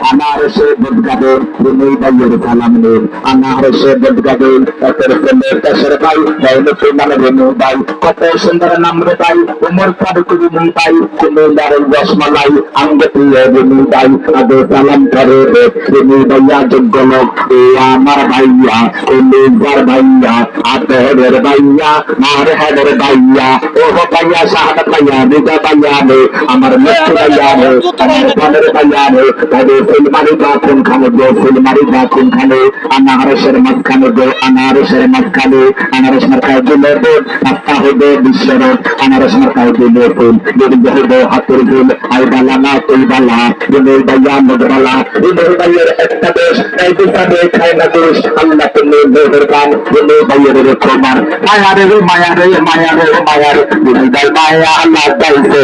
আনারসে বুদগাদের বিনয় ভাইয়ের সালাম নিন। আনারসে বুদগাদের একের ছেলে দেশের ভাই দৌলতে মানে রেনু ভাই কত সুন্দর নাম রে ভাই উমর ফারুক রেনু ভাই কুমিল্লার রসমালাই আঙ্গে প্রিয় রেনু ভাই আগে সালাম করে রে রেনু ভাইয়া যোগ্য লোক এ আমার ভাইয়া কুমিল্লার ভাইয়া আতরের ভাইয়া মার হেদের ভাইয়া ও ভাইয়া শাহাদাত ভাইয়া দিদা ভাইয়া রে আমার মুক্তি ভাইয়া রে আমার ফাদের ভাইয়া রে তাদের ফুলমারি বা কোনখানে গো ফুলমারি বা কোনখানে আনারসের মাঝখানে গো আনারসের মাঝখানে আনারস মার্কায় দিলে ফুল রাস্তা হইবে বিশ্ব রোড আনারস মার্কায় দিলে ফুল দিদি হইবে হাতের ফুল আই বালা না তুই বালা দিনের ভাইয়া মধুবালা দিনের ভাইয়ের একটা দেশ এই দুটাবে খায় না দোষ আল্লাহ তুমি মেহেরবান দিনের ভাইয়ের রেখমান মায়ারে মায়ারে মায়ারে মায়ার দিনের ভাই মায়া আল্লাহ গাইছে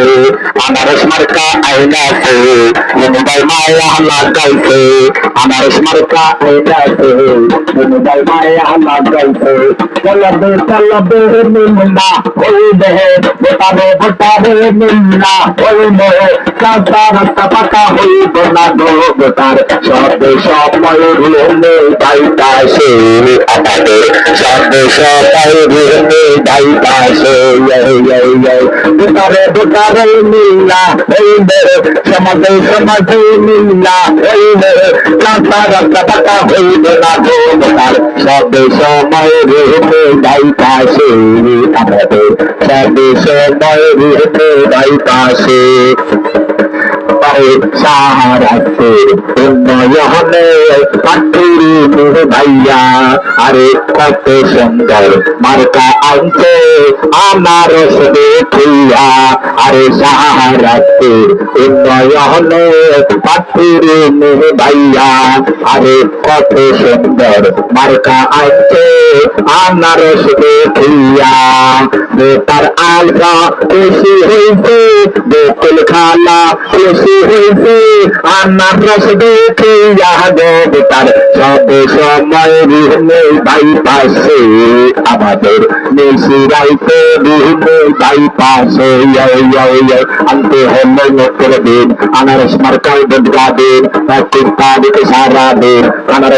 আনারস মার্কা আইনা আছে দিনের ভাই মায়া আল্লাহ গাইছে আনারস মার্কা আইনা আছে দিনের ভাই মায়া আল্লাহ গাইছে চলবে মিলনা ওই দেহে বোটাবে মিলনা ওই মোহে রাস্তা রাস্তা পাকা হইব না গো গোটার সবে সময় রুমে বাইতাসে আমাদের সবে সময় রুমে বাইতাসে বোটারে মিলনা ওই মোহে সমাজে মিলনা ওই মোহে রাস্তা রাস্তা পাকা হইব না গো গোটার সবে সময় রুমে বাইতাসে আমাদের সবে সময় রুমে বাইতাসে সাহারাতে উন্নয়নে পাটুরি ভাইয়া আরে কত সুন্দর মার্কা আনছে আনারস দেখিয়া আরে সাহারাতে উন্নয়নে পাটুরি ভাইয়া আরে কত সুন্দর মার্কা আনছে আনারস দেখিয়া বেতার আলগা খুশি হইছে বকুল খালা খুশি হইছে আনারস দেখিয়া গো বেতার সবে সময় রুমে বাইপাসে আমাদের মিশিরাইতে রুমে বাইপাসে আনতে হলে নতুন দিন আনারস মার্কায় বদলা দিন তারিখে সারা দিন আনারস